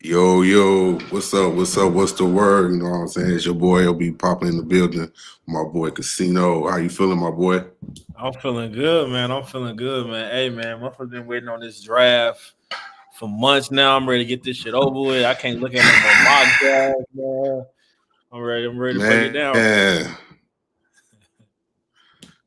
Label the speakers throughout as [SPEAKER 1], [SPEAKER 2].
[SPEAKER 1] Yo, yo, what's up? What's up? What's the word? You know what I'm saying? It's your boy. He'll be popping in the building. My boy Casino. How you feeling, my boy?
[SPEAKER 2] I'm feeling good, man. I'm feeling good, man. Hey, man, motherfuckers been waiting on this draft for months now. I'm ready to get this shit over with. I can't look at no more mock drafts, man. I'm ready to break it down.
[SPEAKER 1] Man,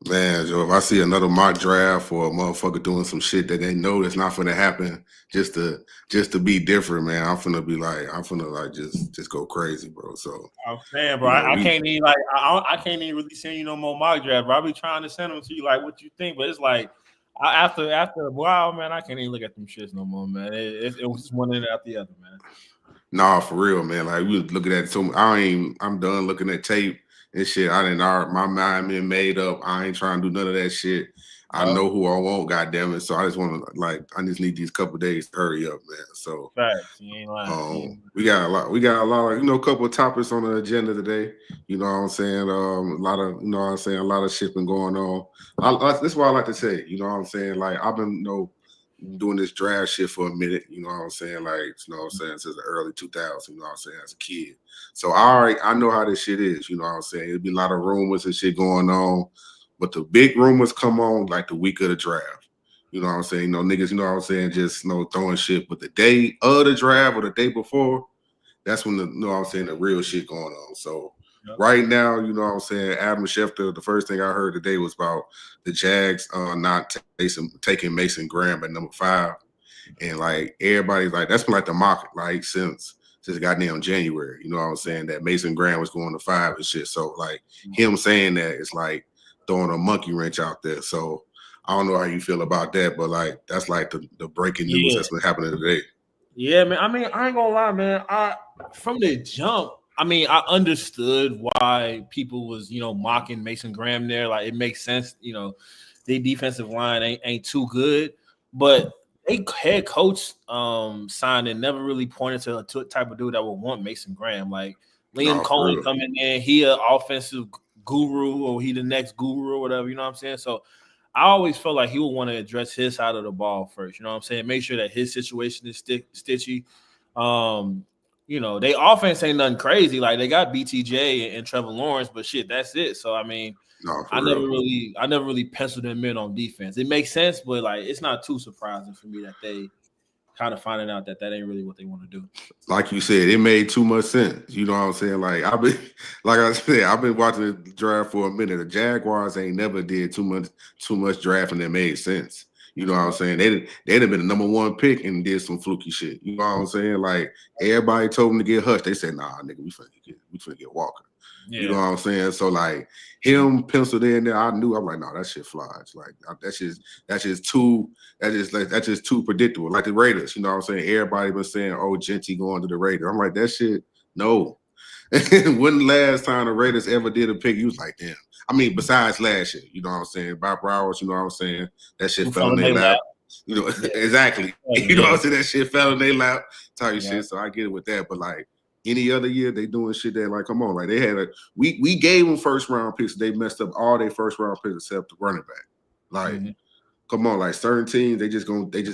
[SPEAKER 1] man, Joe, if I see another mock draft or a motherfucker doing some shit that they know that's not gonna happen just to be different, man, I'm finna like just go crazy, bro. So,
[SPEAKER 2] I'm saying, bro,
[SPEAKER 1] you know,
[SPEAKER 2] I
[SPEAKER 1] we
[SPEAKER 2] can't even like I can't even really send you no more mock draft, bro. I be trying to send them to you, like what you think, but it's like after a while, man, I can't even look at them shits no more, man. It was just one end after the other, man.
[SPEAKER 1] Nah, for real, man. Like we was looking at so I'm done looking at tape and shit. I didn't my mind been made up. I ain't trying to do none of that shit. I
[SPEAKER 2] Yup.
[SPEAKER 1] know who I want, goddamn it. So I just want to I just need these couple days to hurry up, man. So
[SPEAKER 2] Facts. You ain't lying. You ain't
[SPEAKER 1] we got a lot of a couple of topics on the agenda today. You know what I'm saying? A lot of a lot of shit been going on. That's what I like to say. You know what I'm saying? Like I've been doing this draft shit for a minute, you know what I'm saying? Like, you know what I'm saying, since the early 2000s, you know what I'm saying, as a kid. So I know how this shit is, you know what I'm saying? There'll be a lot of rumors and shit going on, but the big rumors come on like the week of the draft. You know what I'm saying? Niggas, you know what I'm saying, just throwing shit. But the day of the draft or the day before, that's when you know what I'm saying, the real shit going on. So
[SPEAKER 2] lying.
[SPEAKER 1] right now, you know what I'm saying, Adam Schefter, the first thing I heard today was about the Jags not taking Mason Graham at number 5. And like everybody's like, that's been like the mock like since goddamn January. You know what I'm saying? That Mason Graham was going to 5 and shit. So like him saying that is like throwing a monkey wrench out there. So I don't know how you feel about that, but like that's like the breaking news
[SPEAKER 2] Yeah.
[SPEAKER 1] that's been happening today.
[SPEAKER 2] Yeah, man. I mean, I ain't gonna lie, man. I from the jump, I mean, I understood why people was, mocking Mason Graham there. Like it makes sense, the defensive line ain't too good, but they head coach signing never really pointed to a type of dude that would want Mason Graham. Like Liam
[SPEAKER 1] No, for
[SPEAKER 2] Cohen
[SPEAKER 1] real.
[SPEAKER 2] coming in, he an offensive guru or he the next guru or whatever, you know what I'm saying? So I always felt like he would want to address his side of the ball first. You know what I'm saying? Make sure that his situation is stitchy. Um, they offense ain't nothing crazy. Like they got BTJ and Trevor Lawrence, but shit, that's it. So I mean,
[SPEAKER 1] No,
[SPEAKER 2] I
[SPEAKER 1] for
[SPEAKER 2] never
[SPEAKER 1] real.
[SPEAKER 2] really, I never really penciled them in on defense. It makes sense, but like it's not too surprising for me that they kind of finding out that ain't really what they want to do.
[SPEAKER 1] Like you said, it made too much sense. You know what I'm saying? Like I've been, like I said, I've been watching the draft for a minute. The Jaguars ain't never did too much drafting that made sense. You know what I'm saying? They'd have been the number 1 pick and did some fluky shit. You know what I'm saying? Like everybody told them to get Hush. They said, nah, nigga, we finna get Walker. You know
[SPEAKER 2] Yeah,
[SPEAKER 1] what I'm saying? So like him penciled in there, I knew. I'm like, no, that shit flies. Like that's just too predictable. Like the Raiders, you know what I'm saying? Everybody been saying, oh, Genty going to the Raiders. I'm like, that shit, no. When the last time the Raiders ever did a pick, you was like, damn. I mean, besides last year, you know what I'm saying? Bob Browers, you know what I'm saying? That shit
[SPEAKER 2] who
[SPEAKER 1] fell
[SPEAKER 2] fell
[SPEAKER 1] in
[SPEAKER 2] in
[SPEAKER 1] their
[SPEAKER 2] their
[SPEAKER 1] lap.
[SPEAKER 2] lap?
[SPEAKER 1] You know,
[SPEAKER 2] Yeah,
[SPEAKER 1] exactly. You know what
[SPEAKER 2] yeah,
[SPEAKER 1] I'm saying? That shit fell in their lap type
[SPEAKER 2] yeah.
[SPEAKER 1] shit. So I get it with that. But like any other year, they doing shit that like, come on, like they had we gave them first round picks. They messed up all their first round picks except the running back. Like
[SPEAKER 2] Mhm.
[SPEAKER 1] come on, like certain teams, they just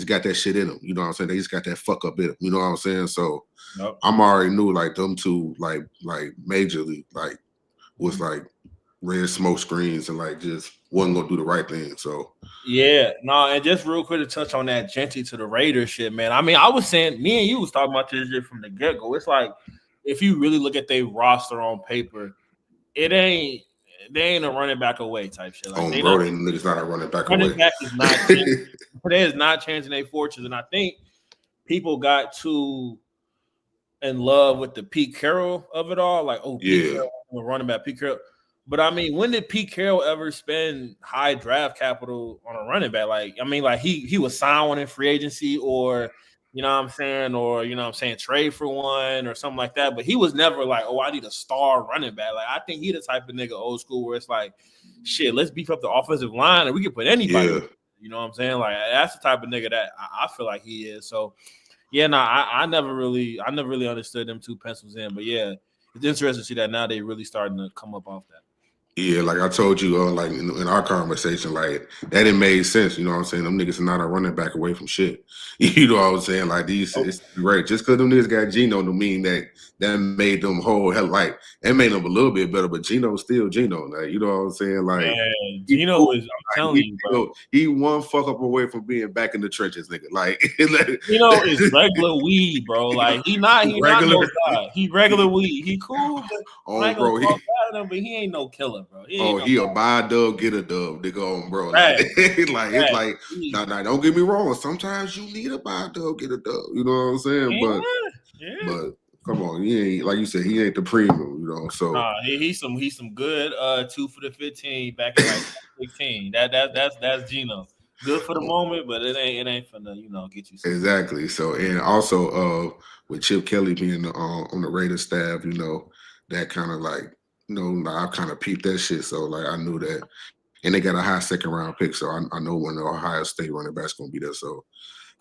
[SPEAKER 1] got that shit in them. You know what I'm saying? They just got that fuck up in them. You know what I'm saying? So
[SPEAKER 2] Nope.
[SPEAKER 1] I'm already knew like them two, like majorly, like was like red smoke screens and like just wasn't gonna do the right thing. So
[SPEAKER 2] Yeah, no, and just real quick to touch on that Genty to the Raiders shit, man. I mean, I was saying, me and you was talking about this shit from the get go. It's like if you really look at their roster on paper, it ain't they ain't a running back away type shit. Like they
[SPEAKER 1] bro,
[SPEAKER 2] not
[SPEAKER 1] they niggas not running back
[SPEAKER 2] running
[SPEAKER 1] away.
[SPEAKER 2] back is not changing. They is not changing their fortunes, and I think people got too in love with the Pete Carroll of it all. Like, oh, Pete
[SPEAKER 1] Yeah.
[SPEAKER 2] Carroll, running back, Pete Carroll. But I mean, when did Pete Carroll ever spend high draft capital on a running back? Like, I mean, like he was signed one in free agency, or you know what I'm saying, or you know what I'm saying, trade for one or something like that. But he was never like, oh, I need a star running back. Like, I think he the type of nigga old school where it's like, shit, let's beef up the offensive line and we can put anybody.
[SPEAKER 1] Yeah.
[SPEAKER 2] You know what I'm saying? Like, that's the type of nigga that I feel like he is. So yeah, no, I never really understood them two pencils in, but yeah, it's interesting to see that now they really starting to come up off that.
[SPEAKER 1] Yeah, like I told you, like in our conversation, like that it made sense. You know what I'm saying? Them niggas are not a running back away from shit. You know what I'm saying? Like these,
[SPEAKER 2] Oh,
[SPEAKER 1] it's right. Just because them niggas got Geno, don't mean that made them whole hell. Like it made them a little bit better, but Geno's still Geno. Like you know what I'm saying? Like
[SPEAKER 2] man,
[SPEAKER 1] he
[SPEAKER 2] Gino
[SPEAKER 1] cool.
[SPEAKER 2] is. I'm
[SPEAKER 1] Like,
[SPEAKER 2] telling you, bro.
[SPEAKER 1] he one fuck up away from being back in the trenches, nigga. Like,
[SPEAKER 2] Gino is regular weed, bro. Like he not no
[SPEAKER 1] regular.
[SPEAKER 2] guy. He regular weed. He cool, but I
[SPEAKER 1] Oh,
[SPEAKER 2] ain't gonna
[SPEAKER 1] bro,
[SPEAKER 2] talk bad at him. But he ain't no killer, bro. He ain't
[SPEAKER 1] oh,
[SPEAKER 2] no
[SPEAKER 1] he'll buy a dub, get a dub, nigga on, bro. Like,
[SPEAKER 2] bad.
[SPEAKER 1] like it's
[SPEAKER 2] Bad.
[SPEAKER 1] like, nah, don't get me wrong. Sometimes you need to buy a dub, get a dub. You know what I'm saying?
[SPEAKER 2] Yeah.
[SPEAKER 1] But come on, he ain't like you said, he ain't the premium, you know. So
[SPEAKER 2] Nah, he's some good 2 for the 15 back in like 16. That's Gino. Good for the moment, but it ain't finna, get you something.
[SPEAKER 1] exactly. So and also with Chip Kelly being on the Raiders staff, you know, that kind of like, I kind of peeped that shit. So like I knew that. And they got a high second round pick. So I know when the Ohio State running back's gonna be there. So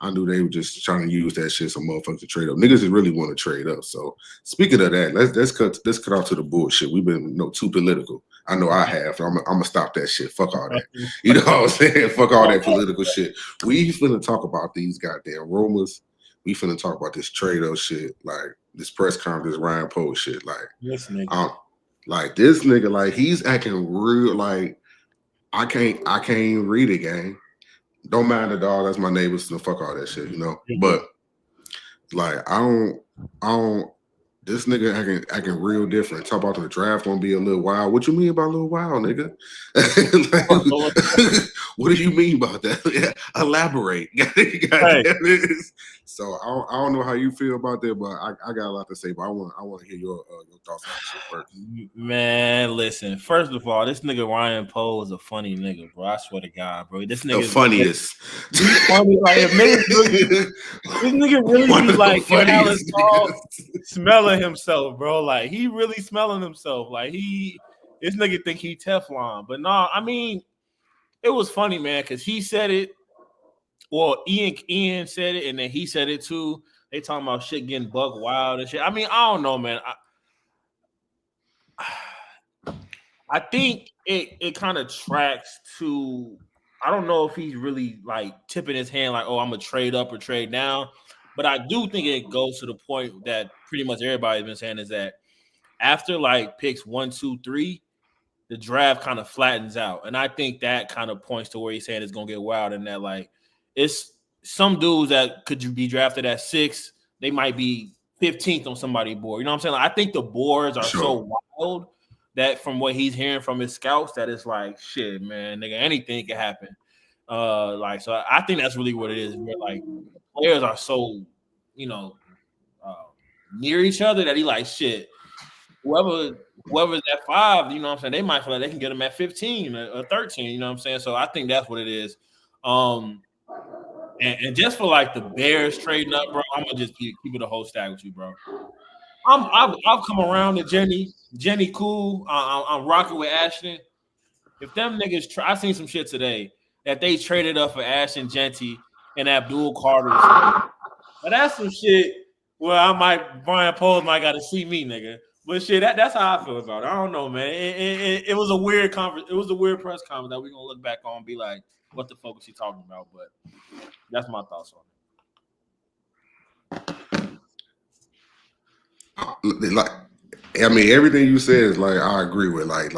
[SPEAKER 1] I knew they were just trying to use that shit some motherfuckers to trade up. Niggas just really want to trade up. So speaking of that, let's cut off to the bullshit. We've been too political. I know I have. I'm gonna stop that shit. Fuck all that. You know what I'm saying? Fuck all that political shit. We finna talk about these goddamn rumors. We finna talk about this trade up shit, like this press conference, Ryan Post shit.
[SPEAKER 2] This nigga.
[SPEAKER 1] Like this nigga, like he's acting real. Like I can't even read it, gang. Don't mind the dog. That's my neighbors. So fuck all that shit, But like, I don't. This nigga acting real different. Talk about the draft gonna be a little wild. What you mean by a little wild, nigga? Like, what do you mean about that? Elaborate.
[SPEAKER 2] Hey.
[SPEAKER 1] So I don't know how you feel about that, but I got a lot to say. But I want to hear your thoughts on this shit first.
[SPEAKER 2] Man, listen. First of all, this nigga Ryan Poe is a funny nigga, bro. I swear to God, bro. This nigga
[SPEAKER 1] The funniest.
[SPEAKER 2] He's funny. Like if niggas this nigga really be like in Dallas Hall smelling himself, bro. Like he really smelling himself. Like this nigga think he Teflon. But no, I mean, it was funny, man, because he said it. Well, Ian said it, and then he said it too. They talking about shit getting buck wild and shit. I mean, I don't know, man. I think it kind of tracks to. I don't know if he's really like tipping his hand like, oh, I'm gonna trade up or trade down. But I do think it goes to the point that pretty much everybody's been saying is that after like picks 1, 2, 3, the draft kind of flattens out. And I think that kind of points to where he's saying it's gonna get wild and that like it's some dudes that could be drafted at 6, they might be 15th on somebody's board. You know what I'm saying? Like, I think the boards are so wild that from what he's hearing from his scouts, that it's like shit, man, nigga, anything can happen. So I think that's really what it is. Where like players are so, near each other that he like shit. Whoever's at 5, you know what I'm saying, they might feel like they can get him at 15 or 13, you know what I'm saying? So I think that's what it is. And just for like the Bears trading up, bro, I'm gonna just keep it a whole stack with you, bro. I've come around to Jenny cool. I'm rocking with Ashton. If them niggas I seen some shit today that they traded up for Ashton Jeanty and Abdul Carter. But that's some shit where Brian Poles might got to see me, nigga. But shit, that's how I feel about it. I don't know, man. It was a weird conference. It was a weird press conference that we're gonna look back on and be like, what the fuck was he talking about? But that's my thoughts
[SPEAKER 1] on it. Like, I mean, everything you said is like I agree with. Like,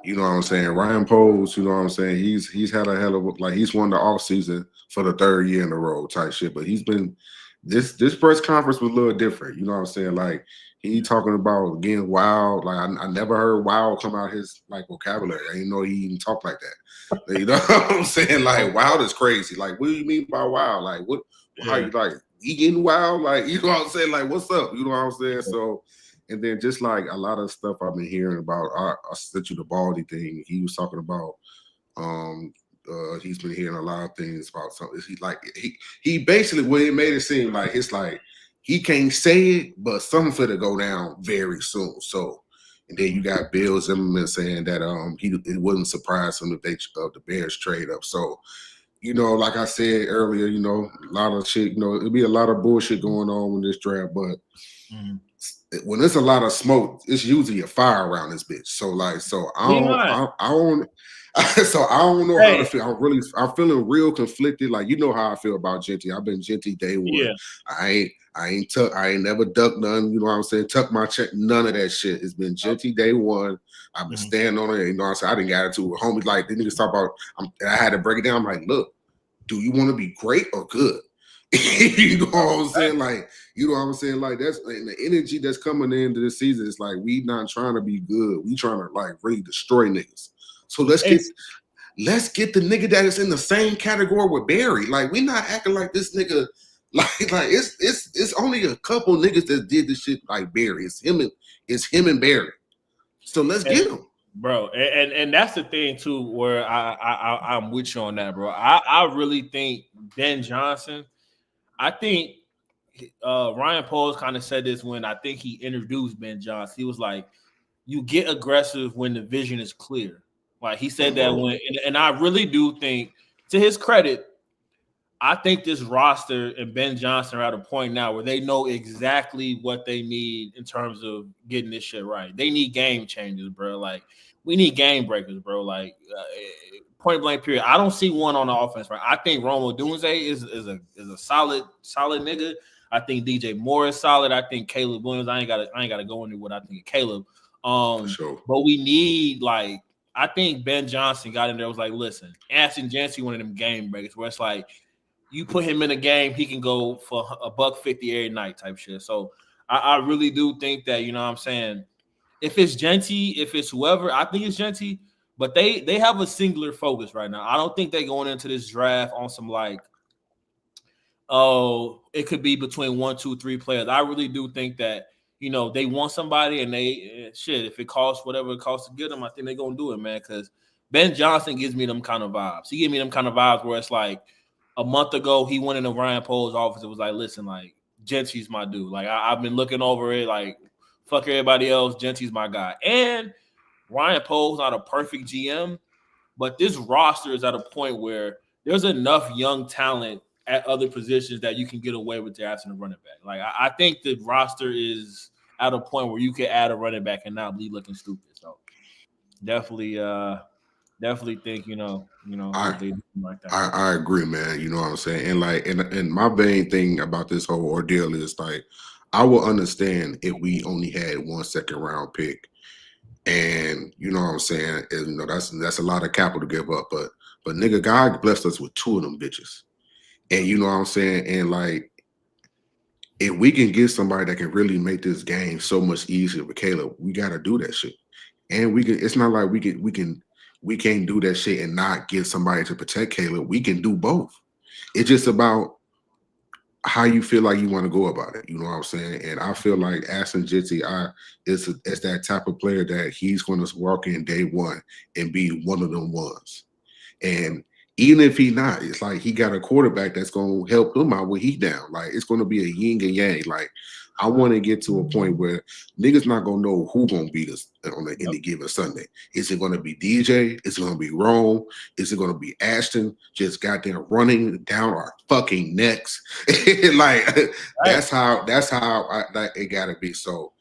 [SPEAKER 1] you know what I'm saying? Ryan Poles, you know what I'm saying? He's had a hell of like he's won the off season for the 3rd year in a row type shit. But he's been this press conference was a little different. You know what I'm saying? Like he talking about getting wild. Like I never heard wild come out his like vocabulary. I didn't know he even talked like that. You know what I'm saying? Like wild is crazy. Like what do you mean by wild? Like what? How you like? He getting wild? Like you know what I'm saying? Like what's up? You know what I'm saying? So. And then just like a lot of stuff I've been hearing about, I sent you the Baldy thing. He was talking about. He's been hearing a lot of things about something. He basically what it made it seem like it's like he can't say it, but something for to go down very soon. So, and then you got Bill Zimmerman saying that it wouldn't surprise him if the Bears trade up. So, like I said earlier, a lot of shit. It'll be a lot of bullshit going on with this draft, but. when there's a lot of smoke, it's usually a fire around this bitch. So like, so
[SPEAKER 2] He not.
[SPEAKER 1] I don't. So I don't know how to
[SPEAKER 2] Hey,
[SPEAKER 1] feel. I'm feeling real conflicted. Like you know how I feel about Genty. I've been Genty day one.
[SPEAKER 2] yeah.
[SPEAKER 1] I ain't never ducked none. You know what I'm saying? Tuck my check. None of that shit. It's been Genty day one. I've been standing on it. You know what I'm saying? I didn't get attitude with homies. Like the niggas talk about. I had to break it down. I'm like, look, do you want to be great or good? You know what I'm saying? Like, you know what I'm saying? Like that's and the energy that's coming into this season. It's like we not trying to be good. We trying to like really destroy niggas. So let's get the nigga that is in the same category with Barry. Like we not acting like this nigga. Like it's only a couple niggas that did this shit like Barry. It's him and Barry. So let's get him,
[SPEAKER 2] bro. And that's the thing too, where I'm with you on that, bro. I really think Ben Johnson. I think Ryan Poles kind of said this when I think he introduced Ben Johnson. He was like, "You get aggressive when the vision is clear." Like he said that when, and I really do think, to his credit, I think this roster and Ben Johnson are at a point now where they know exactly what they need in terms of getting this shit right. They need game changers, bro. Like we need game breakers, bro. Like point blank period. I don't see one on the offense, right? I think Rome Odunze is a solid nigga. I think DJ Moore is solid. I think Caleb Williams. I ain't gotta go into what I think of Caleb.
[SPEAKER 1] for sure.
[SPEAKER 2] But we need like. I think Ben Johnson got in there, was like, listen, Ashton Jancy, one of them game breakers where it's like you put him in a game, he can go for $150 every night type shit. So I really do think that, you know what I'm saying, if it's Genty, if it's whoever, I think it's Genty, but they have a singular focus right now. I don't think they're going into this draft on some like, oh, it could be between 1, 2, 3 players. I really do think that, you know, they want somebody and they shit. If it costs whatever it costs to get them, I think they're gonna do it, man. Because Ben Johnson gives me them kind of vibes. He gives me them kind of vibes where it's like a month ago he went into Ryan Poles' office. It was like, listen, like Genty's my dude. Like I've been looking over it. Like fuck everybody else. Genty's my guy. And Ryan Poles not a perfect GM, but this roster is at a point where there's enough young talent at other positions that you can get away with drafting a running back. Like I think the roster is at a point where you can add a running back and not be looking stupid. So definitely think, you know, they do like that.
[SPEAKER 1] I agree, man. You know what I'm saying? And like and my main thing about this whole ordeal is like I will understand if we only had 1 second round pick. And you know what I'm saying? And, you know, that's a lot of capital to give up. But nigga, God blessed us with 2 of them bitches. And you know what I'm saying? And like if we can get somebody that can really make this game so much easier with Caleb, we gotta do that shit. And we can. It's not like we can't do that shit and not get somebody to protect Caleb. We can do both. It's just about how you feel like you want to go about it. You know what I'm saying? And I feel like Ashton Genty is that type of player that he's going to walk in day one and be one of them ones. And even if he not, it's like he got a quarterback that's going to help him out when he down. Like it's going to be a yin and yang. Like I want to get to a point where niggas not going to know who going to beat us on any given Sunday. Is it going to be DJ? Is it going to be Rome? Is it going to be Ashton just goddamn running down our fucking necks? Like that's how it got to be. So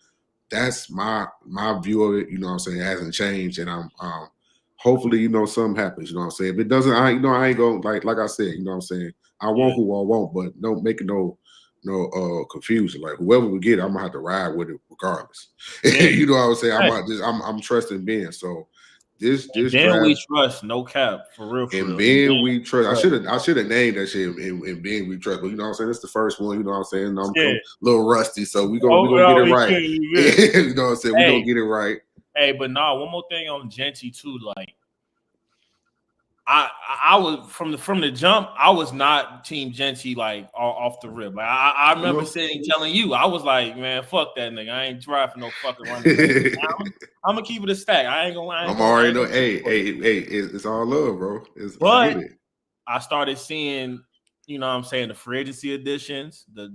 [SPEAKER 1] that's my view of it. You know what I'm saying? It hasn't changed, and I'm hopefully, you know, something happens. You know what I'm saying? If it doesn't, I ain't going like I said. You know what I'm saying? I want who I want, but don't make it no confusion. Like whoever we get, I'm gonna have to ride with it regardless. You know what I'm saying? I'm trusting Ben. So this
[SPEAKER 2] Ben
[SPEAKER 1] draft,
[SPEAKER 2] we trust, no cap, for real.
[SPEAKER 1] And Ben we trust. I should have named that shit in Ben we trust. But you know what I'm saying? It's the first one. You know what I'm saying? I'm a little rusty, so we gonna get it right. You know what I'm saying? We gonna get it right.
[SPEAKER 2] Hey, but nah, one more thing on Genty too. Like, I was from the jump. I was not Team Genty like off the rip. Like I remember telling you, I was like, man, fuck that nigga. I ain't driving no fucking running. I'm gonna keep it a stack. I ain't gonna.
[SPEAKER 1] I'm already know. Hey, it's all love, bro.
[SPEAKER 2] But I started seeing, you know what I'm saying, the free agency additions, the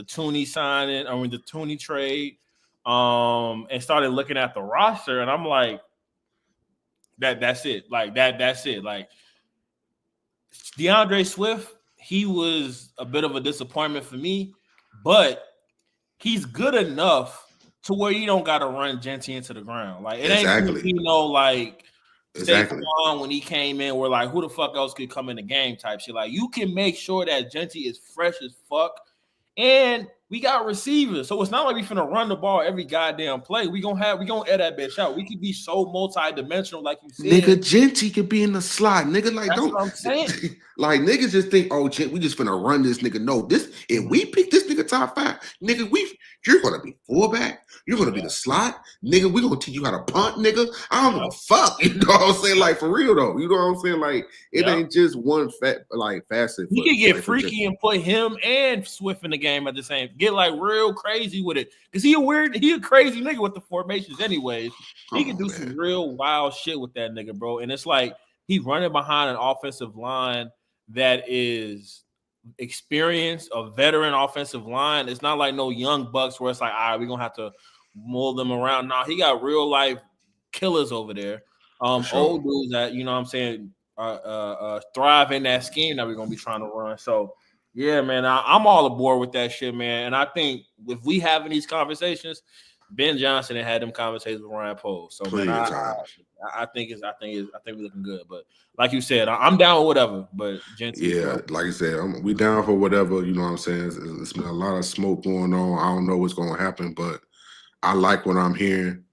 [SPEAKER 2] Tooney signing, the Tooney trade. And started looking at the roster, and I'm like, that's it. Like that's it. Like DeAndre Swift, he was a bit of a disappointment for me, but he's good enough to where you don't got to run Genty into the ground. Like it
[SPEAKER 1] Exactly.
[SPEAKER 2] ain't, like
[SPEAKER 1] Exactly.
[SPEAKER 2] Saquon when he came in, we're like, who the fuck else could come in the game type shit. Like you can make sure that Genty is fresh as fuck. And we got receivers. So it's not like we finna run the ball every goddamn play. We gonna air that bitch out. We could be so multi-dimensional, like you said.
[SPEAKER 1] Nigga, Genty could be in the slot. Nigga, like
[SPEAKER 2] That's
[SPEAKER 1] don't
[SPEAKER 2] what I'm saying.
[SPEAKER 1] like niggas just think, oh, we just finna run this nigga. No, if we pick this nigga top 5, nigga, you're gonna be fullback. You're gonna be the slot, nigga. We gonna teach you how to punt, nigga. I don't give a fuck. You know what I'm saying? Like for real though. You know what I'm saying? Like it ain't just one facet.
[SPEAKER 2] You can get freaky and put him and Swift in the game at the same. Get like real crazy with it because he a crazy nigga with the formations. Anyways, he can do some real wild shit with that nigga, bro. And it's like he running behind an offensive line that is experienced, a veteran offensive line. It's not like no young bucks where it's like, all right, we're gonna have to mold them around. Nah, he got real life killers over there. Old dudes that, you know what I'm saying, thrive in that scheme that we're gonna be trying to run. So yeah, man, I'm all aboard with that shit, man. And I think if we having these conversations, Ben Johnson had them conversations with Ryan Poles. So man, I think we're looking good. But like you said, I'm down with whatever. But Genty,
[SPEAKER 1] like you said, we down for whatever. You know what I'm saying? It's been a lot of smoke going on. I don't know what's going to happen, but I like what I'm hearing.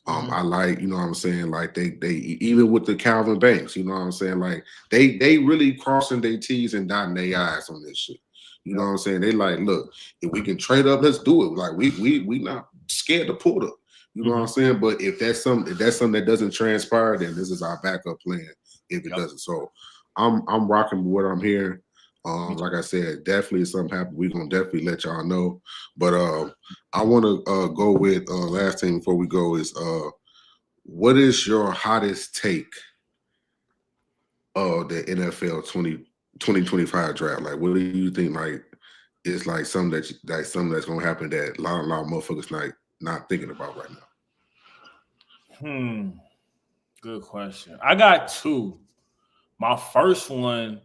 [SPEAKER 1] I like, you know what I'm saying, like they even with the Calvin Banks, you know what I'm saying, like they really crossing their T's and dotting their I's on this shit. You know what I'm saying? They like, look, if we can trade up, let's do it. Like we not scared to pull up. You know what I'm saying? But if that's something that doesn't transpire, then this is our backup plan if it doesn't. So I'm rocking with what I'm hearing. Like I said, definitely if something happens, we're gonna definitely let y'all know. But I want to go with last thing before we go is what is your hottest take of the NFL 2025 draft? Like, what do you think? Like, it's like something that's gonna happen that a lot of motherfuckers not thinking about right
[SPEAKER 2] now. Good question. I got two. My first one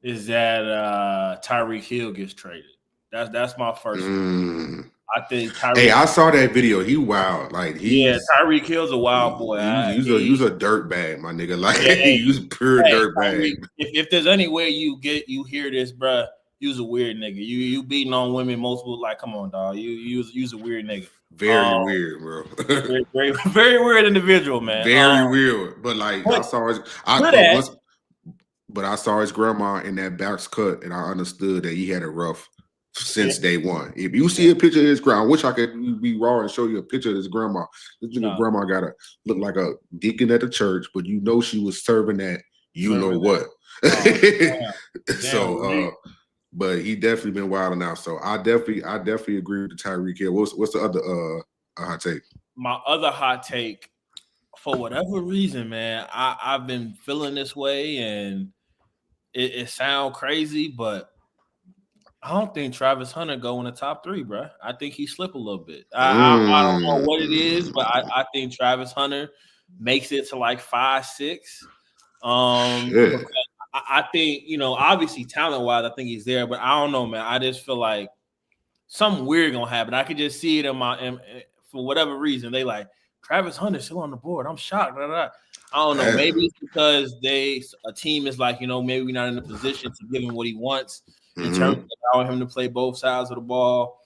[SPEAKER 2] is that Tyreek Hill gets traded. That's my first one. I think Tyreek.
[SPEAKER 1] Hey, I saw that video. He wild. Like
[SPEAKER 2] Tyreek Hill's a wild boy.
[SPEAKER 1] He's a dirt bag, my nigga. Like he's pure dirt bag.
[SPEAKER 2] If there's any way you hear this, bruh, you's a weird nigga. You beating on women multiple. Like, come on, dog. You's a weird nigga.
[SPEAKER 1] Very weird, bro.
[SPEAKER 2] very, very weird individual, man.
[SPEAKER 1] Very weird. But like I saw I saw his grandma in that box cut, and I understood that he had it rough since day one. If you see a picture of his grandma, I wish I could be raw and show you a picture of his grandma. This grandma gotta look like a deacon at the church, but you know she was serving that know what. But he definitely been wilding out. So I definitely agree with the Tyreek Hill. What's the other hot take?
[SPEAKER 2] My other hot take, for whatever reason, man, I've been feeling this way, and it sounds crazy, but I don't think Travis Hunter go in the top 3, bro. I think he slip a little bit. I don't know what it is, but I think Travis Hunter makes it to like 5, 6. I think, you know, obviously talent-wise, I think he's there, but I don't know, man. I just feel like something weird gonna happen. I could just see it for whatever reason. They like, Travis Hunter still on the board. I'm shocked. I don't know. Maybe it's because a team is like, you know, maybe we're not in a position to give him what he wants in terms of allowing him to play both sides of the ball.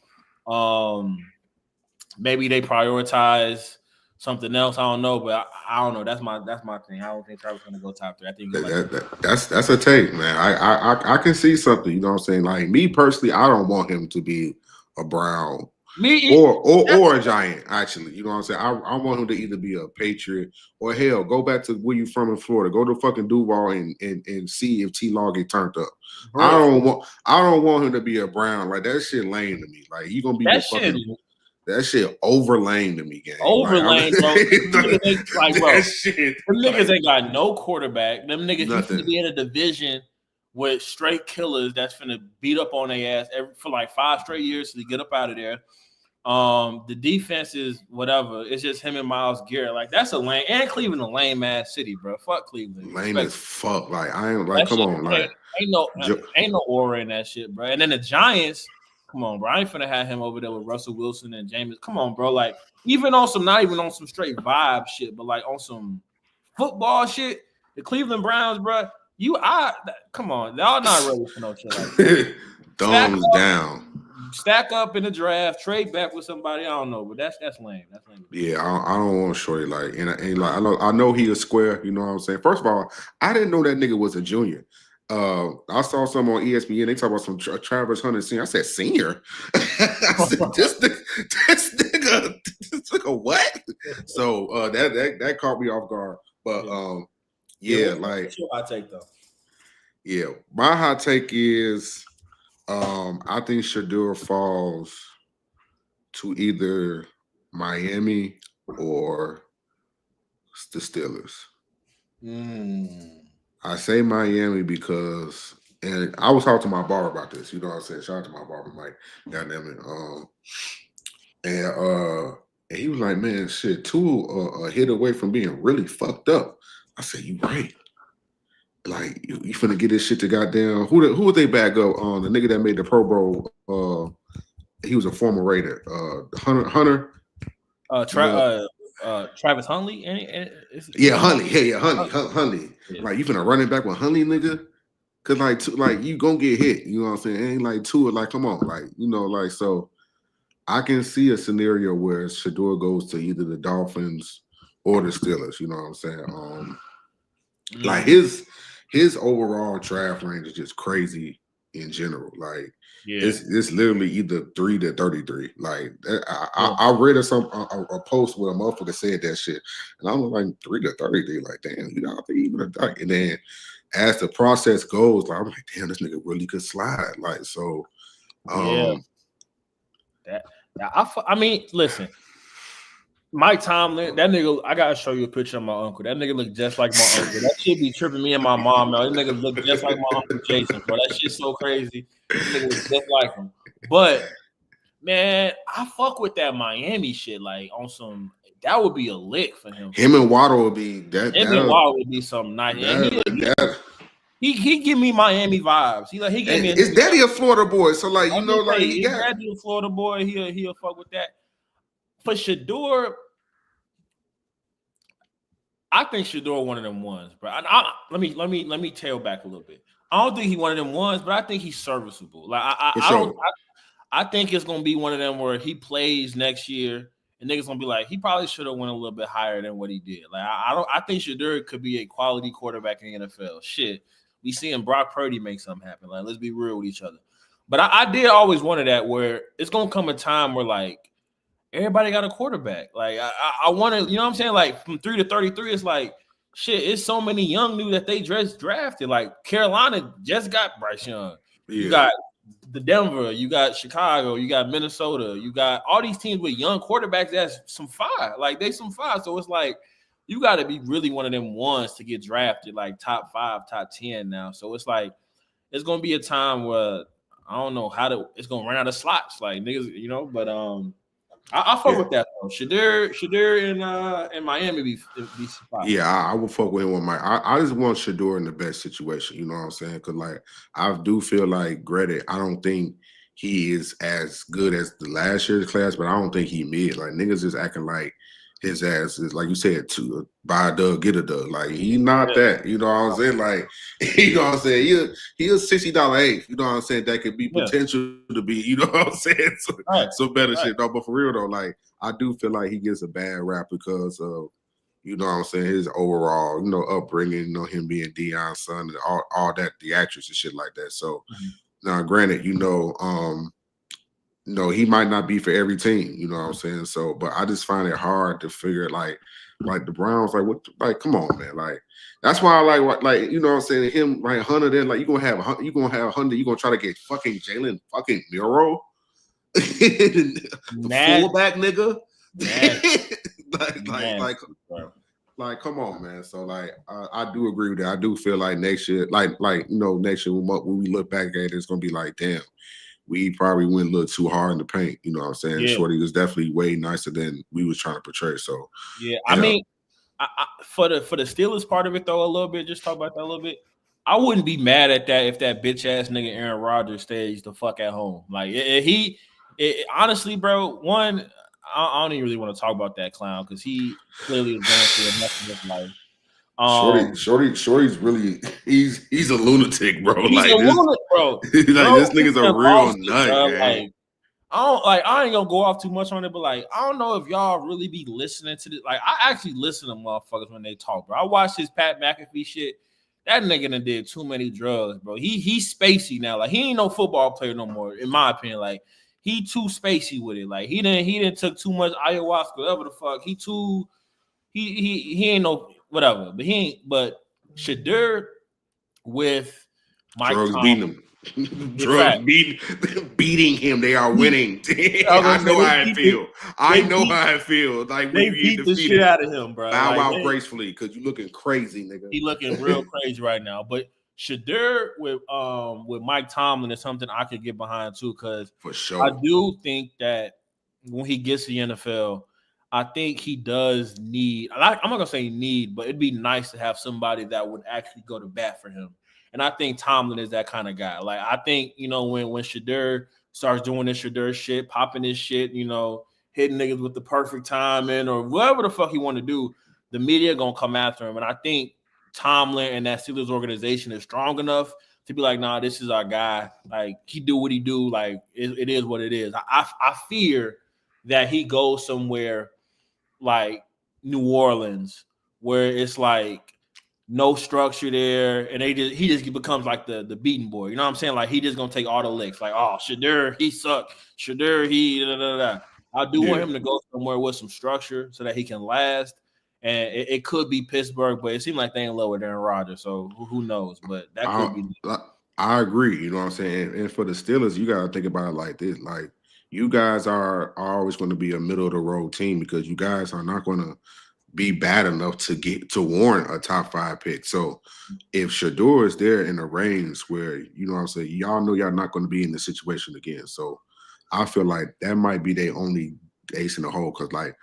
[SPEAKER 2] Maybe they prioritize something else. I don't know, but I don't know. That's my thing. I don't think Travis gonna go top 3. I think
[SPEAKER 1] that's a take, man. I can see something. You know what I'm saying? Like me personally, I don't want him to be a Brown. Or a Giant, actually. You know what I'm saying? I want him to either be a Patriot or hell, go back to where you from in Florida. Go to fucking Duval and see if T-Law get turned up. Right. I don't want him to be a Brown. Like that shit lame to me. Like you gonna be that shit over lame to me, gang.
[SPEAKER 2] Over lame, bro. Niggas ain't got no quarterback. Them niggas used to be in a division with straight killers that's finna beat up on their ass for like 5 straight years to get up out of there. The defense is whatever. It's just him and Myles Garrett. Like that's a lame, and Cleveland a lame ass city, bro. Fuck Cleveland.
[SPEAKER 1] Lame as fuck. Like I ain't like, come on, like
[SPEAKER 2] ain't no aura in that shit, bro. And then the Giants, Come on, bro. I ain't finna have him over there with Russell Wilson and Jameis. Come on, bro. Like, even on some, not even on some straight vibe shit, but like on some football shit. The Cleveland Browns, bro. Come on. Y'all not ready for no shit like that.
[SPEAKER 1] Thumbs down.
[SPEAKER 2] Stack up in the draft, trade back with somebody. I don't know, but that's lame. That's lame.
[SPEAKER 1] Yeah, I don't want Shorty like, and like I know he a square. You know what I'm saying? First of all, I didn't know that nigga was a junior. I saw some on ESPN. They talk about some Travis Hunter senior. I said senior. I said, this nigga, what? So that caught me off guard. But yeah, like
[SPEAKER 2] what's your hot take though?
[SPEAKER 1] Yeah, my hot take is I think Shedeur falls to either Miami or the Steelers. I say Miami because, and I was talking to my barber about this. You know what I'm saying? Shout out to my barber, Mike. Goddamn it. And he was like, "Man, shit, Tua a hit away from being really fucked up." I said, "You right. Like you finna get this shit to goddamn who would they back up on? The nigga that made the Pro Bowl. He was a former Raider. Hunter.
[SPEAKER 2] Travis Huntley.
[SPEAKER 1] Huntley. Huntley. Yeah. Like you finna run it back with Huntley, nigga. Cause like you gonna get hit. You know what I'm saying? It ain't like Tua. Like come on, like you know, like so. I can see a scenario where Shedeur goes to either the Dolphins or the Steelers. You know what I'm saying? Like his overall draft range is just crazy in general. Like it's literally either 3 to 33. Like I read a post where a motherfucker said that shit, and I was like 3 to 33. Like damn, you know, I think even a and then as the process goes, like I'm like damn, this nigga really could slide. Like so,
[SPEAKER 2] I mean, listen. Mike Tomlin, that nigga, I gotta show you a picture of my uncle. That nigga look just like my uncle. That shit be tripping me and my mom out. That nigga look just like my uncle Jason, bro. That shit's so crazy. That nigga was just like him. But man, I fuck with that Miami shit. Like on some, that would be a lick for him.
[SPEAKER 1] Him and Waddle would be that.
[SPEAKER 2] Him and Waddle would be something nice. He give me Miami vibes. He gave me.
[SPEAKER 1] His daddy a Florida boy, so like you know, like he got
[SPEAKER 2] daddy a Florida boy. He'll fuck with that. For Shedeur, I think Shedeur one of them ones, bro. Let me tail back a little bit. I don't think he one of them ones, but I think he's serviceable. Like I think it's gonna be one of them where he plays next year, and niggas gonna be like, he probably should have went a little bit higher than what he did. Like I think Shedeur could be a quality quarterback in the NFL. Shit, we seeing Brock Purdy make something happen. Like let's be real with each other. But I did always wanted that where it's gonna come a time where like. Everybody got a quarterback. Like I want to, you know what I'm saying? Like from 3 to 33, it's like shit. It's so many young new that they just drafted. Like Carolina just got Bryce Young. Yeah. You got the Denver. You got Chicago. You got Minnesota. You got all these teams with young quarterbacks. That's some fire. Like they some fire. So it's like you got to be really one of them ones to get drafted, like top 5, top 10 now. So it's like it's gonna be a time where I don't know it's gonna run out of slots. Like niggas, you know. But I fuck with that though. Shedeur in Miami be surprised.
[SPEAKER 1] Yeah, I would fuck with him with I just want Shedeur in the best situation. You know what I'm saying? Because like I do feel like Greta. I don't think he is as good as the last year's class, but I don't think he mid. Like niggas is acting like his ass is like you said to buy a dub, get a dub. Like he not that. You know what I'm saying? Like you know what I'm saying? He a $60 eighth. You know what I'm saying? That could be potential to be. You know what I'm saying? So better shit. No, but for real though, like I do feel like he gets a bad rap because of you know what I'm saying his overall upbringing. You know him being Deion's son and all that theatrics and shit like that. So now, granted, no, he might not be for every team, you know what I'm saying? So, but I just find it hard to figure like the Browns, like what, like come on, man, like that's why I like you know what I'm saying? Him, like Hunter, then like you gonna have Hunter, you gonna try to get fucking Jalen fucking Miro, the fullback nigga, like come on, man. So like I do agree with that. I do feel like next year, next year when we look back at it, it's gonna be like, damn. We probably went a little too hard in the paint. You know what I'm saying? Yeah. Shorty was definitely way nicer than we was trying to portray. So
[SPEAKER 2] yeah, I mean, for the Steelers part of it though, a little bit. Just talk about that a little bit. I wouldn't be mad at that if that bitch ass nigga Aaron Rodgers stays the fuck at home. Like honestly, bro. One, I don't even really want to talk about that clown because he clearly is going through enough in his life.
[SPEAKER 1] Shorty's really he's a lunatic, bro.
[SPEAKER 2] He's
[SPEAKER 1] like
[SPEAKER 2] a
[SPEAKER 1] this,
[SPEAKER 2] lunatic, bro.
[SPEAKER 1] like this nigga's a real nut,
[SPEAKER 2] man. I ain't gonna go off too much on it, but like I don't know if y'all really be listening to this. Like I actually listen to motherfuckers when they talk, bro. I watched his Pat McAfee shit. That nigga done did too many drugs, bro. He's spacey now. Like he ain't no football player no more, in my opinion. Like he too spacey with it. Like he didn't took too much ayahuasca, whatever the fuck. He ain't no whatever. But Shedeur with Mike
[SPEAKER 1] drugs
[SPEAKER 2] Tomlin,
[SPEAKER 1] beating him. Drugs beating him. They are winning. I know how I feel. I know how I feel. Like
[SPEAKER 2] they beat the shit out of him, bro.
[SPEAKER 1] Bow out gracefully because you looking crazy, nigga.
[SPEAKER 2] He looking real crazy right now. But Shedeur with Mike Tomlin is something I could get behind too, because
[SPEAKER 1] for sure
[SPEAKER 2] I do think that when he gets to the NFL, I think he does need. I'm not gonna say need, but it'd be nice to have somebody that would actually go to bat for him. And I think Tomlin is that kind of guy. Like I think when Shedeur starts doing this Shedeur shit, popping his shit, hitting niggas with the perfect timing or whatever the fuck he want to do, the media gonna come after him. And I think Tomlin and that Steelers organization is strong enough to be like, nah, this is our guy. Like he do what he do. Like it is what it is. I fear that he goes somewhere like New Orleans where it's like no structure there, and he just becomes like the beating boy. You know what I'm saying? Like he just gonna take all the licks. Like, oh, Shedeur, he sucked. Shedeur, he da, da, da. I do want him to go somewhere with some structure so that he can last. And it could be Pittsburgh, but it seemed like they ain't lower than Rodgers, so who knows? But that could be.
[SPEAKER 1] I agree. You know what I'm saying? And for the Steelers, you gotta think about it like this: like you guys are always going to be a middle of the road team because you guys are not going to be bad enough to warrant a top 5 pick. So if Shedeur is there in a range where, you know what I'm saying, y'all know y'all not going to be in this situation again. So I feel like that might be their only ace in the hole, because like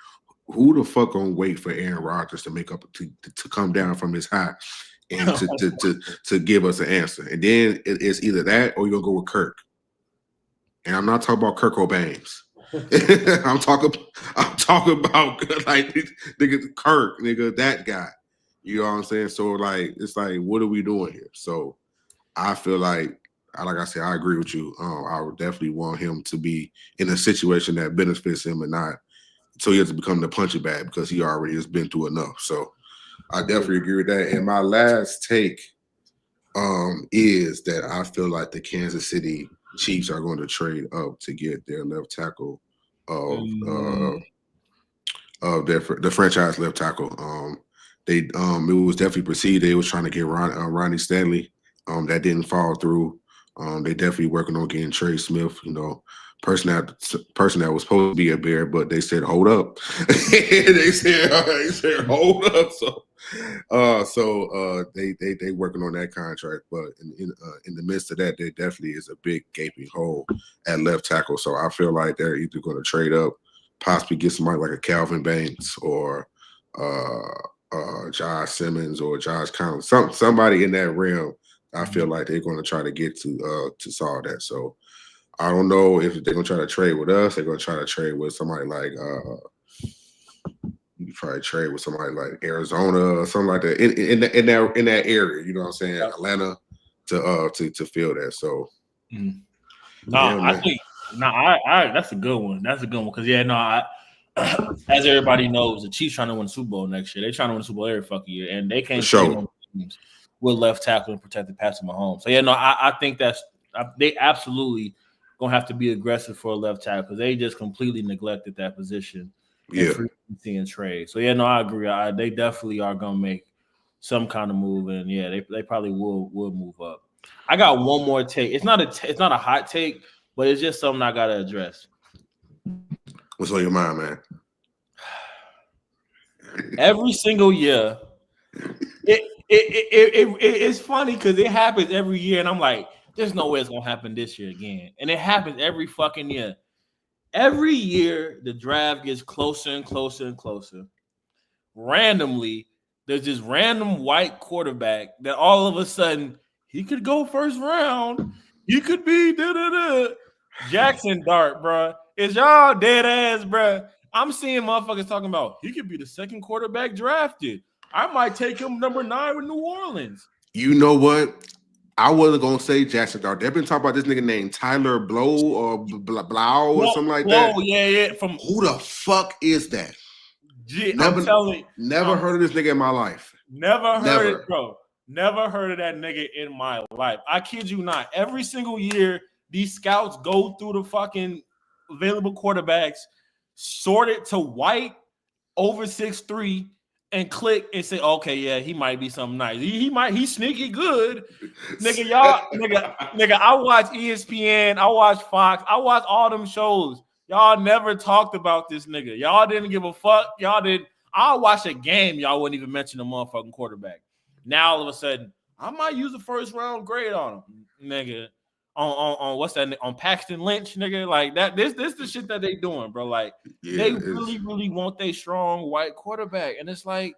[SPEAKER 1] who the fuck gonna wait for Aaron Rodgers to make up to come down from his high and to give us an answer? And then it's either that or you're gonna go with Kirk. And I'm not talking about Kirk Cobain. I'm talking about like nigga Kirk, nigga, that guy. You know what I'm saying? So like it's like, what are we doing here? So I feel like I said, I agree with you. I would definitely want him to be in a situation that benefits him and not so he has to become the punching bag, because he already has been through enough. So I definitely agree with that. And my last take is that I feel like the Kansas City Chiefs are going to trade up to get their left tackle of the franchise left tackle. It was definitely perceived they was trying to get Ronnie Stanley. That didn't fall through. They definitely working on getting Trey Smith, person that was supposed to be a Bear, but they said hold up. they said hold up. So they working on that contract, but in the midst of that, there definitely is a big gaping hole at left tackle. So I feel like they're either going to trade up, possibly get somebody like a Calvin Banks or Josh Simmons or Josh Conley, somebody in that realm. I feel like they're going to try to get to solve that. So I don't know if they're going to try to trade with us. They're going to try to trade with somebody like you probably trade with somebody like Arizona or something like that in that area. You know what I'm saying? Yeah. Atlanta to fill that. So
[SPEAKER 2] I think that's a good one. That's a good one because as everybody knows, the Chiefs trying to win the Super Bowl next year. They're trying to win the Super Bowl every fucking year, and they can't on teams with left tackle and protected Patrick Mahomes. So I think they absolutely gonna have to be aggressive for a left tackle because they just completely neglected that position. Free agency and trade. So I agree. They definitely are gonna make some kind of move, and they probably will move up. I got one more take. It's not a hot take, but it's just something I gotta address.
[SPEAKER 1] What's on your mind, man?
[SPEAKER 2] Every single year, it's funny because it happens every year, and I'm like, there's no way it's gonna happen this year again, and it happens every fucking year. Every year, the draft gets closer and closer and closer. Randomly, there's this random white quarterback that all of a sudden he could go first round. He could be da-da-da. Jackson Dart, bro. Is y'all dead ass, bro? I'm seeing motherfuckers talking about he could be the second quarterback drafted. I might take him number 9 with New Orleans.
[SPEAKER 1] You know what? I wasn't gonna say Jackson Dart. They've been talking about this nigga named Tyler Blow or Blau or something like that.
[SPEAKER 2] Oh yeah. From
[SPEAKER 1] who the fuck is that?
[SPEAKER 2] I'm telling.
[SPEAKER 1] Never heard of this nigga in my life.
[SPEAKER 2] Never heard it, bro. Never heard of that nigga in my life. I kid you not. Every single year, these scouts go through the fucking available quarterbacks, sort it to white, over 6'3", and click and say, okay, yeah, he might be something nice. He's sneaky good. Nigga, I watch ESPN, I watch Fox, I watch all them shows. Y'all never talked about this nigga. Y'all didn't give a fuck. I'll watch a game, y'all wouldn't even mention the motherfucking quarterback. Now all of a sudden, I might use a first round grade on him, nigga. On what's that? On Paxton Lynch, nigga. Like that. This the shit that they doing, bro. Like they really want their strong white quarterback, and it's like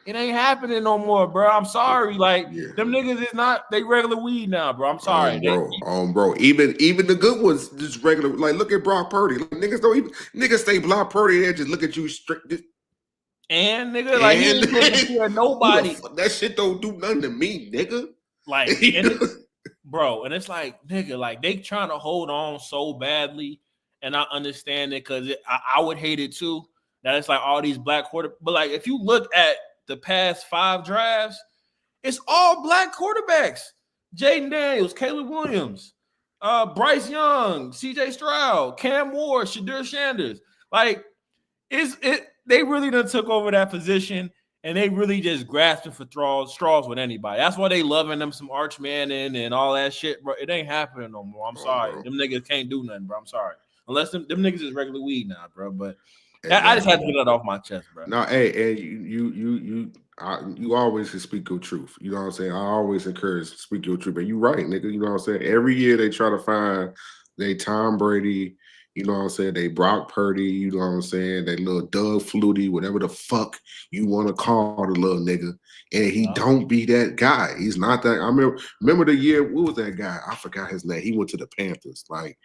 [SPEAKER 2] it ain't happening no more, bro. I'm sorry. Like them niggas is not they regular weed now, bro. I'm sorry,
[SPEAKER 1] bro. Even the good ones just regular. Like look at Brock Purdy. Like, niggas say Brock Purdy and just look at you strict.
[SPEAKER 2] And nigga, like he ain't taking nobody.
[SPEAKER 1] That shit don't do nothing to me, nigga.
[SPEAKER 2] Like, bro, and it's like, nigga, like they trying to hold on so badly, and I understand it because I would hate it too. That it's like all these black quarterbacks, but like if you look at the past 5 drafts, it's all black quarterbacks: Jaden Daniels, Caleb Williams, Bryce Young, C.J. Stroud, Cam Ward, Shadur Sanders. Like, they really done took over that position. And they really just grasping for straws with anybody. That's why they loving them some Arch Manning and all that shit, bro. It ain't happening no more. I'm sorry. Bro. Them niggas can't do nothing, bro. I'm sorry. Unless them niggas is regular weed now, bro. But I just had to get that off my chest, bro.
[SPEAKER 1] No, hey, you always can speak your truth. You know what I'm saying? I always encourage speak your truth. But you right, nigga. You know what I'm saying? Every year they try to find they Tom Brady. You know what I'm saying? They Brock Purdy, you know what I'm saying? They little Doug Flutie, whatever the fuck you want to call the little nigga. And he don't be that guy. He's not that. I remember the year, what was that guy? I forgot his name. He went to the Panthers. Like,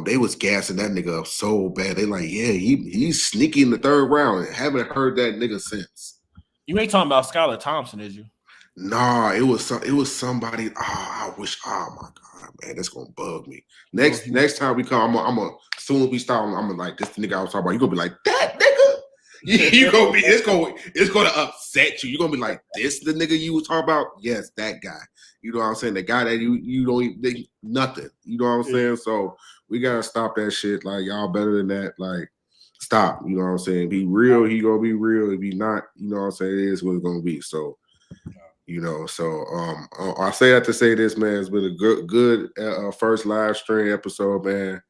[SPEAKER 1] they was gassing that nigga up so bad. They like, yeah, he's sneaky in the 3rd round. Haven't heard that nigga since.
[SPEAKER 2] You ain't talking about Skylar Thompson, is you?
[SPEAKER 1] Nah, it was somebody. I wish. Oh my god, man, that's gonna bug me. Next time we come, I'm gonna soon as we start, I'm gonna like this nigga I was talking about. You gonna be like that nigga. You gonna be. It's gonna upset you. You're gonna be like this the nigga you was talking about. Yes, that guy. You know what I'm saying? The guy that you don't even nothing. You know what I'm saying? So we gotta stop that shit. Like y'all better than that. Like stop. You know what I'm saying? Be real. He gonna be real. If he not, you know what I'm saying? It is what it's gonna be. So. You know, so I say that to say this, man. It's been a good first live stream episode, man.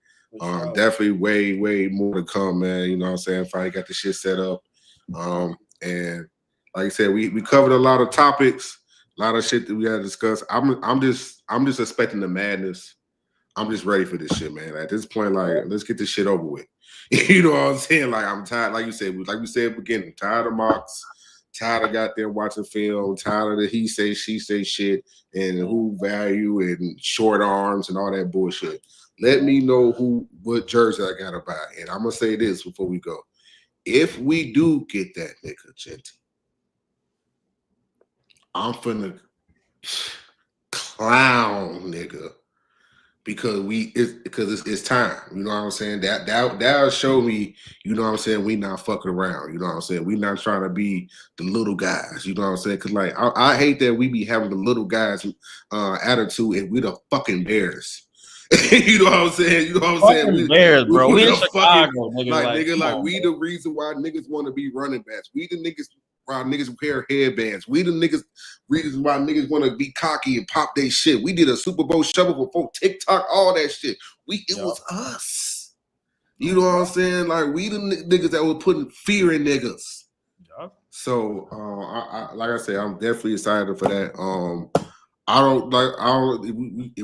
[SPEAKER 1] Definitely way more to come, man. You know what I'm saying? Finally got the shit set up. And like I said, we covered a lot of topics, a lot of shit that we had to discuss. I'm just expecting the madness. I'm just ready for this shit, man. At this point, like, let's get this shit over with. You know what I'm saying? Like, I'm tired, like we said at the beginning, tired of mocks. Tired of goddamn watching film, tired of the he say, she say shit and who value and short arms and all that bullshit. Let me know what jersey I gotta buy. And I'm gonna say this before we go. If we do get that nigga, Genty, I'm finna clown nigga. Because it's time, you know what I'm saying? That'll show me, you know what I'm saying, we not fucking around, you know what I'm saying? We not trying to be the little guys, you know what I'm saying? Because like I hate that we be having the little guys attitude and we the fucking Bears. You know what I'm saying? You know what I'm saying?
[SPEAKER 2] Bears, bro. We in
[SPEAKER 1] Chicago, nigga. We the reason why niggas want to be running backs. We the niggas why niggas wear headbands. We the reasons why niggas want to be cocky and pop their shit. We did a Super Bowl shovel before TikTok, all that shit. It was us. You know what I'm saying? Like we the niggas that were putting fear in niggas. Yep. So I like I said, I'm definitely excited for that.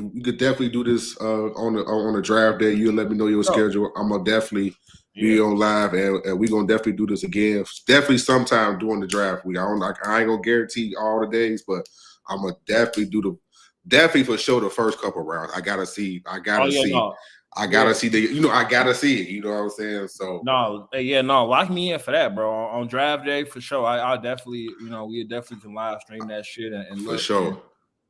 [SPEAKER 1] We could definitely do this on the draft day. You'll let me know your schedule. I'm gonna definitely be on live, and we're gonna definitely do this again. Definitely sometime during the draft week. I ain't gonna guarantee all the days, but I'm gonna definitely do definitely for sure the first couple rounds. I gotta see. I gotta see.
[SPEAKER 2] No.
[SPEAKER 1] I gotta see the. I gotta see it. You know what I'm saying? So
[SPEAKER 2] no, lock me in for that, bro. On draft day for sure. I definitely, we definitely can live stream that shit and
[SPEAKER 1] for
[SPEAKER 2] look
[SPEAKER 1] sure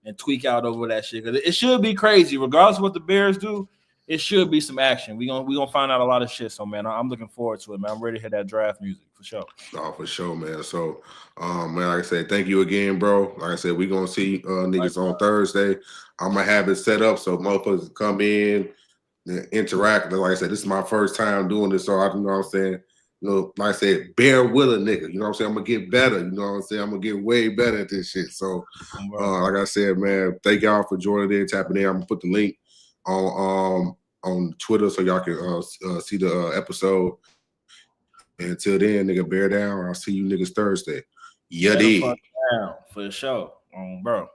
[SPEAKER 2] and tweak out over that shit because it should be crazy, regardless of what the Bears do. It should be some action. We gonna find out a lot of shit. So man, I'm looking forward to it, man. I'm ready to hear that draft music for sure.
[SPEAKER 1] Oh, for sure, man. So, man, like I said, thank you again, bro. Like I said, we gonna see niggas on Thursday. I'm gonna have it set up so motherfuckers come in, interact. Like I said, this is my first time doing this, so I, you know what I'm saying. Like I said, bear with a nigga. You know what I'm saying? I'm gonna get better. You know what I'm saying? I'm gonna get way better at this shit. So, like I said, man, thank y'all for joining in, tapping in. I'm gonna put the link on Twitter so y'all can see the episode. And until then, nigga, bear down. I'll see you niggas Thursday. Yuddy.
[SPEAKER 2] For sure, bro.